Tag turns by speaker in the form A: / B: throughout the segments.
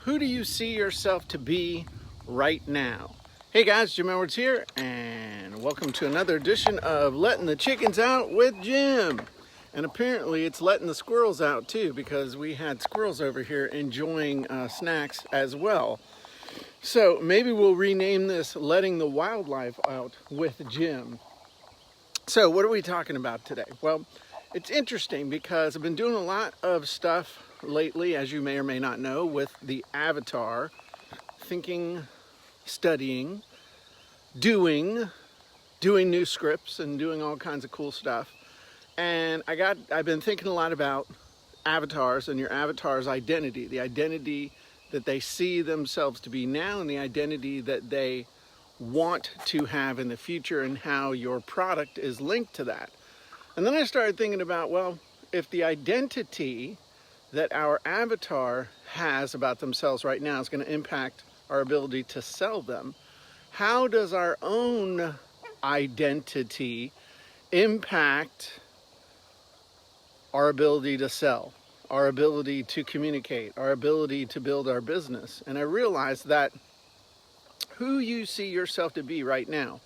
A: Who do you see yourself to be right now? Hey guys, Jim Edwards here, and welcome to another edition of Letting the Chickens Out with Jim. And apparently it's letting the squirrels out too, because we had squirrels over here enjoying snacks as well. So maybe we'll rename this Letting the Wildlife Out with Jim. So what are we talking about today? Well, it's interesting because I've been doing a lot of stuff lately, as you may or may not know, with the avatar, thinking, studying, doing new scripts and doing all kinds of cool stuff. And I've been thinking a lot about avatars and your avatar's identity, the identity that they see themselves to be now and the identity that they want to have in the future and how your product is linked to that. And then I started thinking about, well, if the identity that our avatar has about themselves right now is going to impact our ability to sell them, how does our own identity impact our ability to sell, our ability to communicate, our ability to build our business? And I realized that who you see yourself to be right now,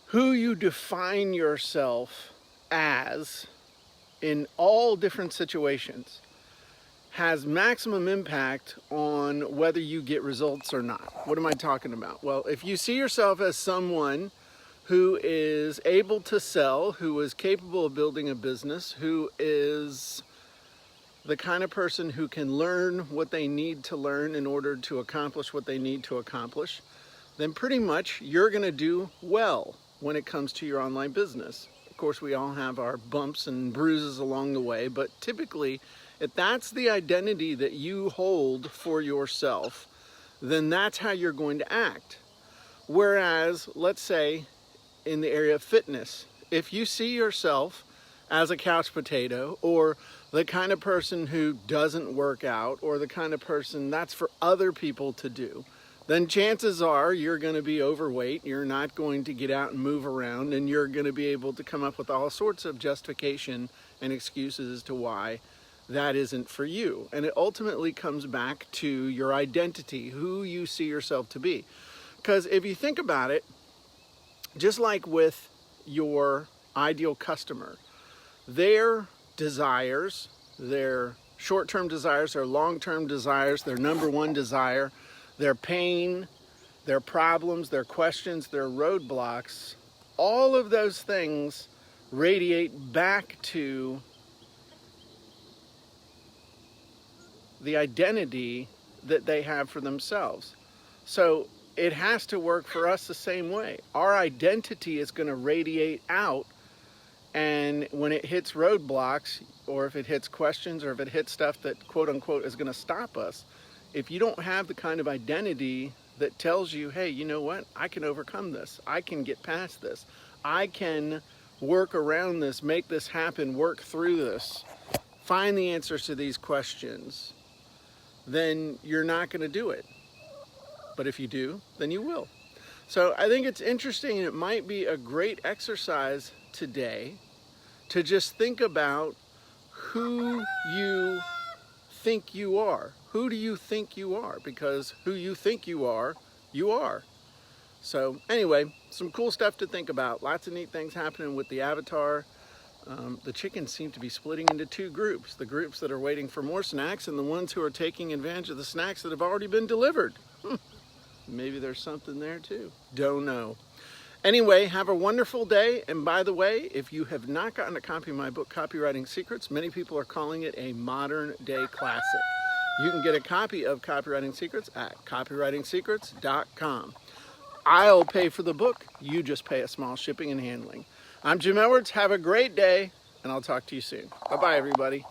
A: who you define yourself as in all different situations, has maximum impact on whether you get results or not. What am I talking about? Well, if you see yourself as someone who is able to sell, who is capable of building a business, who is the kind of person who can learn what they need to learn in order to accomplish what they need to accomplish, then pretty much you're going to do well when it comes to your online business. Of course, we all have our bumps and bruises along the way, but typically, if that's the identity that you hold for yourself, then that's how you're going to act. Whereas, let's say, in the area of fitness, if you see yourself as a couch potato, or the kind of person who doesn't work out, or the kind of person that's for other people to do, then chances are you're going to be overweight, you're not going to get out and move around, and you're going to be able to come up with all sorts of justification and excuses as to why that isn't for you. And it ultimately comes back to your identity, who you see yourself to be. Because if you think about it, just like with your ideal customer, their desires, their short-term desires, their long-term desires, their number one desire, their pain, their problems, their questions, their roadblocks, all of those things radiate back to the identity that they have for themselves. So it has to work for us the same way. Our identity is going to radiate out, and when it hits roadblocks, or if it hits questions, or if it hits stuff that quote unquote is going to stop us, if you don't have the kind of identity that tells you, hey, you know what, I can overcome this, I can get past this, I can work around this, make this happen, work through this, find the answers to these questions, then you're not going to do it. But if you do, then you will. So I think it's interesting, and it might be a great exercise today to just think about who you think you are. Who do you think you are? Because who you think you are, you are. So anyway, some cool stuff to think about. Lots of neat things happening with the avatar. The chickens seem to be splitting into two groups. The groups that are waiting for more snacks and the ones who are taking advantage of the snacks that have already been delivered. Maybe there's something there too. Don't know. Anyway, have a wonderful day. And by the way, if you have not gotten a copy of my book, Copywriting Secrets, many people are calling it a modern day classic. You can get a copy of Copywriting Secrets at copywritingsecrets.com. I'll pay for the book. You just pay a small shipping and handling. I'm Jim Edwards. Have a great day, and I'll talk to you soon. Bye-bye, everybody.